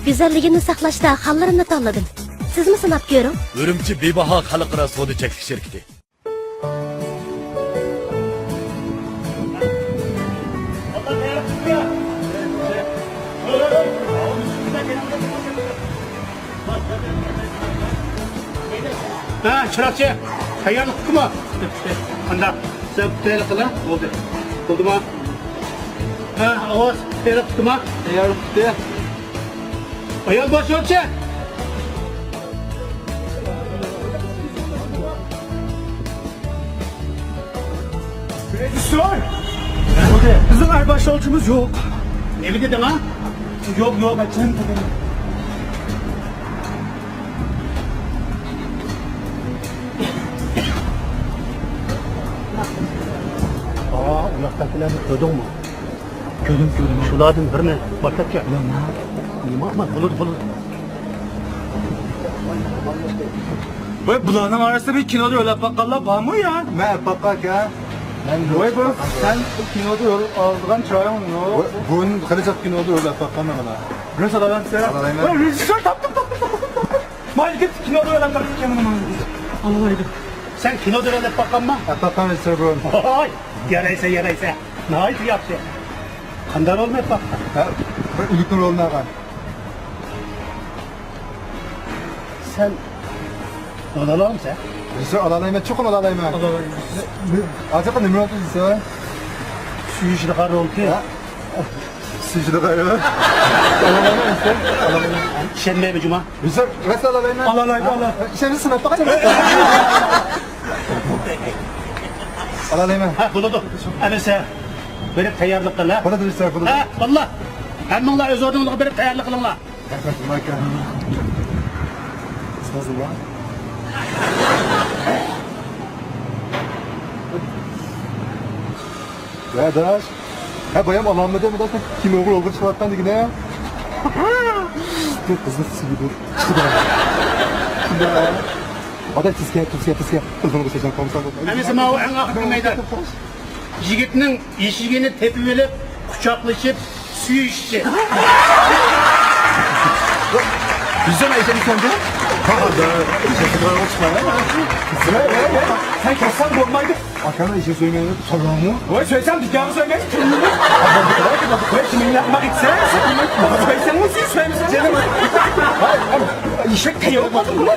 Güzelliğini saklashda hallarını tanladım. Siz mi sınap görün? Ürümçi Bebaha Xalqaro savdo cheklek şirketi. Ha, çırakçı. Tayyorlik mı? Anda. Sen tayyorlik kıla. Oldu. Oldu mu? Ha, Oğuz. Tayyorlik mı? Tayyorlik kıla. Ayol boş ölçü. Edisyon. Bizim aybaş ölçümüz yok. Ne mi dedin ha? Yok ben sen dedim. Uyaktakilerini gördün mü? Gördüm. Şulardan birini bakak ya. Nima bulut. Vay bulanın arasında bir kinoda öyle bakallar var mı ya? Ben bakak ya. Vay bu sen kinoda öyle aldığın çağırın mı? Bugün kalacak gün oldu öyle bakalım bana. Burası da ben selam. Vay rejisör taptım. Mal git kinoda öyle bakak yanıma. Allah'ıydı. Sen kino dönerek bakan mı? Bakalım Mr. Brown. Ay, yaraysa. Ne yaptı yaptı? Kandar olmayıp bak. Ülkün roluna kal. Sen odalar mısın? Rejisör alalayım çok alalayım. Acaba ne mi oldu rejisör? Şu işi kar oldu ya. Sıcıda kayıyor. Şenle bir cuma. Rejisör nasıl alalayım? Alalayım. Şimdi sınıf bakacağım. Alalayım. Ha buludu. Anese. Benim tayarlık kıl ha. Bana da rejisör bunu. Ha valla. Hemminla öz ordunluğu benim tayarlık kılın la. Nasıl lan? Ya daş. Ha bayam alanmadı mı da kim olur çıkarttan dik ne ya? Dur kızı dur. Hadi tiske. Telefonu göstereceğim komiser. Anese ma o en akıllı meydan. Yigitinin eşigini tepip kucaklaşıp suyu içti. Bizden ayıcını söndü. Sen kessen olmaydı. Akana işe söylemeyi sorumlu. Vay söylesem dükkanı söylemeyiz. Vay kimin yapmak içsen. Söylesen mi söylemesin? İşek teyir olmadı mı?